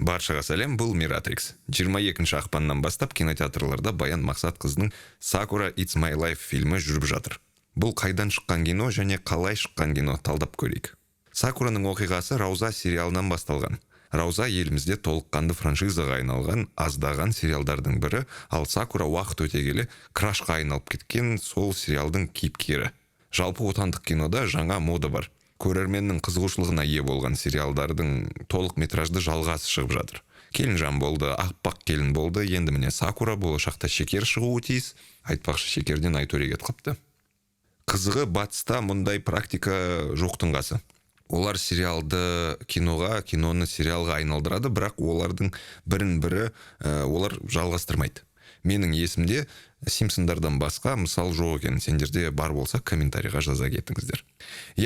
Баршаға сәлем, бұл Миратрикс. 22 ақпаннан бастап кинотеатрларда Баян Мақсатқызының Sakura It's My Life фильмі жүріп жатыр. Бұл қайдан шыққан кино және қалай шыққан кино талдап көрейік. Сакураның оқиғасы Рауза сериалынан басталған. Рауза елімізде толыққанды франшизаға айналған аздаған сериалдардың бірі, ал Сакура уақыт өте келе крашқа айналып кеткен сол сериалдың кейіпкері. Жалпы отандық кинода жаңа мода бар. Көрерменнің қызығушылығына ие болған сериалдардың толық метражды жалғасы шығып жатыр. Келінжан болды, Ақпақ келін болды, енді міне Сакура болашақта шекер шығуы тиіс. Айтпақшы, шекерден айтөрегет қыпты. Қызығы батыста мұндай практика жоқтың қасы. Олар сериалды киноға, киноны сериалға айналдырады, бірақ олардың бірін-бірі олар жалғастырмайды. Менің есімде Симпсондардан басқа мысал жоқ екен. Сендерде бар болса комментарийға жаза кетіңіздер.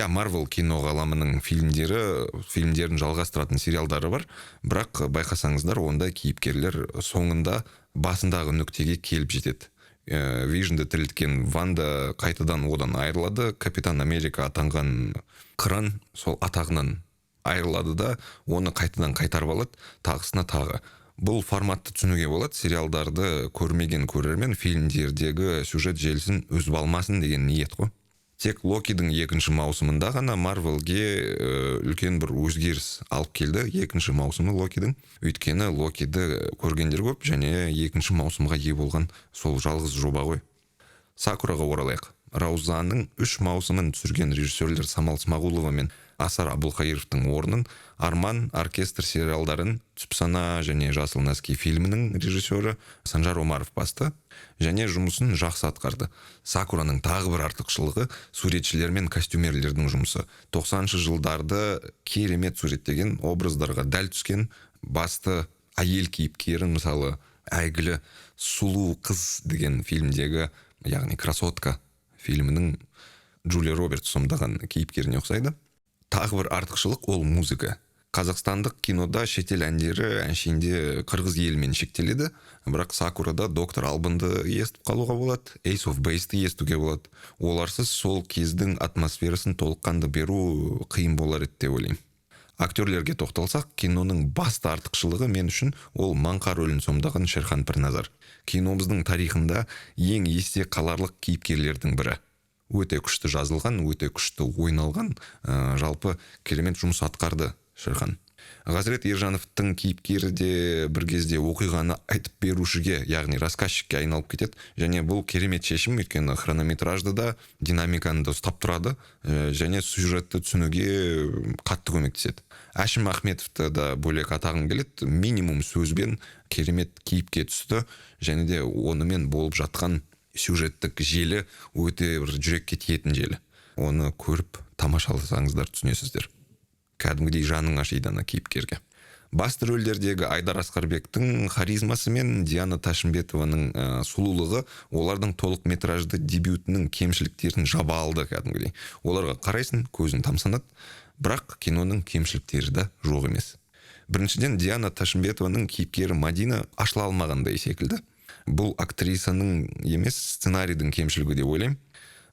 Марвел кино ғаламының фильмдерін жалғастыратын сериалдары бар, бірақ байқасаңыздар, онда кейіпкерлер соңында басындағы нүктеге келіп жетеді. Вижнді тірілткен Ванда қайтадан одан айырылады, Капитан Америка атанған қыран сол атағынан айырылады да, оны қайтадан қайтарып алады, тағысына тағы. Бұл форматты түсінуге болады, сериалдарды көрмеген көрермен фильмдердегі сюжет желісін үзіп алмасын деген ниет қой. Тек Локидің 2-ші маусымында ғана Марвелге үлкен бір өзгеріс алып келді, 2-ші маусымы Локидің. Өйткені Локиді көргендер көп, және 2-ші маусымға ие болған сол жалғыз жоба ғой. Сакураға оралайық. Раузаның 3 маусымын түсірген режиссерлер Самал Смағұлова мен Асар Абылқайыровтың орнын Арман оркестр сериалдарын Түпсана және Жасыл нәски фильмінің режиссері Санжар Омаров басты, және жұмысын жақсы атқарды. Сакураның тағы бір артықшылығы суретшілер мен костюмерлердің жұмысы. 90-шы жылдарды керемет суреттеген, образдарға дәл түскен басты әйел кейіпкері, мысалы әйгілі Сұлу қыз деген фильмдегі, яғни Красотка фильмінің Джулия Робертс сомдаған кейіпкеріне ұқсайды. Тағы бір артықшылық ол музыка. Қазақстандық кинода шетел әндері әншейінде қырғыз елімен шектеледі, бірақ Сакурада Доктор Албанды естіп қалуға болады, Ace of Base'ті естуге болады. Оларсыз сол кездің атмосферасын толыққанды беру қиын болар еді деп ойлаймын. Актерлерге тоқталсақ, киноның басты артықшылығы мен үшін ол Маңқа рөлін сомдаған Шерхан Пірназар. Киномыздың тарихында ең есте қаларлық кейіпкерлердің бірі. Өте күшті жазылған, өте күшті ойналған, жалпы керемет жұмыс атқарды Шерхан. Ғазірет Ержановтың кейіпкері де бір кезде оқиғаны айтып берушіге, яғни рассказчикке айналып кетеді, және бұл керемет шешім, өйткені хронометражды да, динамиканы да ұстап тұрады, және сюжетті түсінуге қатты көмектеседі. Әшім Ахметовті да бөлек атағым келеді, минимум сөзбен керемет кейіпке түсті, және де онымен болып жатқан сюжеттік желі өте бір жүрекке тиетін желі. Оны көріп тамашаласаңыздар түсінесіздер. Кәдімгідей жаның ашиды ана кейіпкерге. Басты рөлдердегі Айдар Асқарбектің харизмасы мен Диана Ташымбетованың сұлулығы олардың толық метражды дебютінің кемшіліктерін жаба алды кәдімгідей. Оларға қарайсың, көзің тамсанады, бірақ киноның кемшіліктері де жоқ емес. Біріншіден, Диана Ташымбетованың кейіпкері Мадина ашыла алмағандай секілді. Бұл актрисаның емес, сценарийдің кемшілігі деп ойлаймын.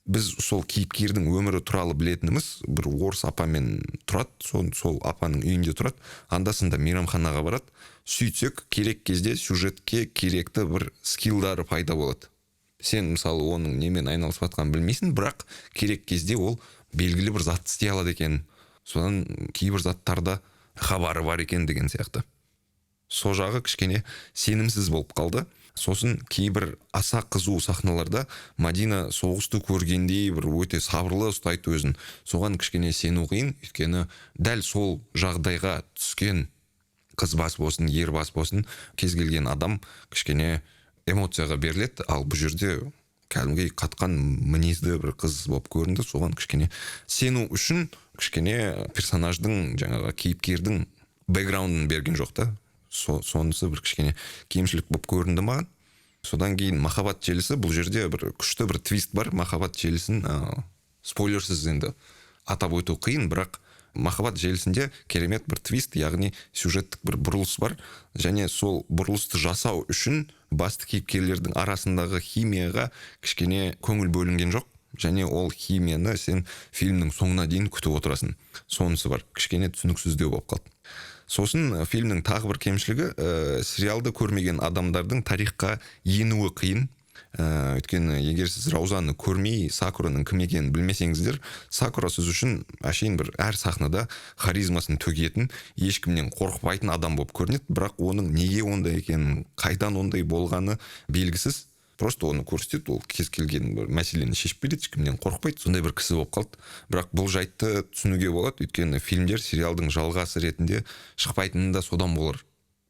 Біз сол кейіпкердің өмірі туралы білетініміз, бір орыс апамен тұрады, сол апаның үйінде тұрады, андасында мейрамханаға барады. Сөйтсек, керек кезде сюжетке керекті бір скиллдары пайда болады. Сен, мысалы, оның немен айналысып жатқанын білмейсің, бірақ керек кезде ол белгілі бір затты істей алады екен. Содан кейбір заттарда хабары бар екен деген сияқты. Со жағы кішкене сенімсіз болып қалды. Сосын кейбір аса қызу сахналарда Мадина соғысты көргендей бір өте сабырлы ұстайды өзін. Соған кішкене сену қиын, өйткені дәл сол жағдайға түскен қыз бас болсын, ер бас болсын, кез келген адам кішкене эмоцияға беріледі, ал бұл жерде кәдімгі қатқан мінезді бір қыз болып көрінді. Соған кішкене сену үшін кішкене персонаждың, жаңағы кейіпкердің бэкграундын берген жоқ та. Сонысы бір кішкене кемшілік болып көрінді маған. Содан кейін махаббат желісі, бұл жерде бір күшті бір твист бар. Махаббат желісін спойлерсіз енді атап өту қиын, бірақ махаббат желісінде керемет бір твист, яғни сюжеттік бір бұрылыс бар, және сол бұрылысты жасау үшін басты кейіпкерлердің арасындағы химияға кішкене көңіл бөлінген жоқ, және ол химияны сен фильмнің соңына дейін күтіп отырасың. Сонысы бар, кішкене түсініксіздеу болып қалды. Сосын фильмнің тағы бір кемшілігі, сериалды көрмеген адамдардың тарихқа енуі қиын. Өйткені егер сіз Раузаны көрмей, Сакураның кім екенін білмесеңіздер, Сакура сіз үшін әшейін бір әр сахнада харизмасын төгетін, ешкімнен қорықпайтын адам болып көрінеді, бірақ оның неге ондай екенін, қайдан ондай болғаны белгісіз. Просто оны көрсетеді, ол кез келген бір мәселені шешіп береді, ешкімнен қорықпайды, сондай бір кісі болып қалды. Бірақ бұл жайтты түсінуге болады, өйткені фильмдер сериалдың жалғасы ретінде шықпайтыны да содан болар.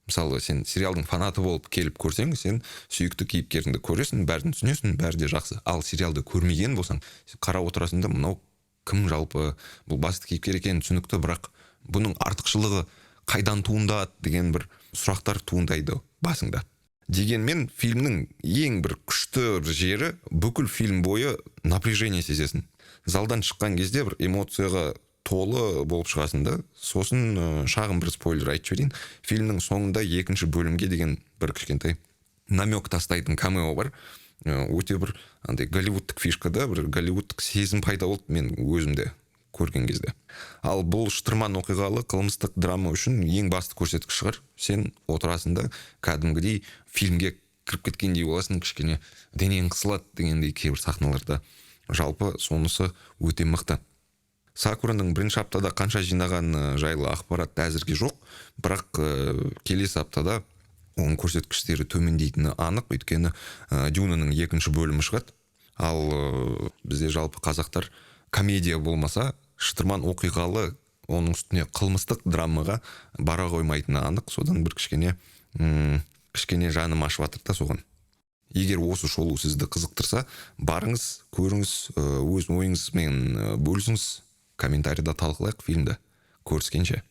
Мысалы, сен сериалдың фанаты болып келіп көрсең, сен сүйікті кейіпкеріңді көресің, бәрін түсінесің, бәрі де жақсы. Ал сериалды көрмеген болсаң, қарап отырасың да, мынау кім жалпы, бұл басты кейіпкер екені түсінікті, бірақ бұның артықшылығы қайдан туындады деген бір сұрақтар туындайды басыңда. Дегенмен фильмнің ең бір күшті жері, бүкіл фильм бойы напряжение сезесің. Залдан шыққан кезде бір эмоцияға толы болып шығасың да. Сосын шағын бір спойлер айтып жіберейін. Фильмнің соңында екінші бөлімге деген бір кішкентай намек тастайтын камео бар. Өте бір андай голливудтық фишка да, бір голливудтық сезім пайда болды мен өзімде көрген кезде. Ал бұл шытырман оқиғалы қылмыстық драма үшін ең басты көрсеткіш шығар. Сен отырасың да кәдімгідей фильмге кіріп кеткендей боласың, кішкене денең қысылады дегендей кейбір сахналарда. Жалпы сонысы өте мықты. Сакураның бірінші аптада қанша жинаған жайлы ақпарат әзірге жоқ, бірақ келесі аптада оның көрсеткіштері төмендейтіні анық, өйткені Дюнаның екінші бөлімі шығады. Ал бізде жалпы қазақтар комедия болмаса, шытырман оқиғалы, оның үстіне қылмыстық драмаға бара қоймайтыны анық. Содан бір кішкене жаным ашып жатыр да соған. Егер осы шолу сізді қызықтырса, барыңыз, көріңіз, өз ойыңызбен бөлісіңіз, комментарийда талқылайық фильмді. Көріскенше.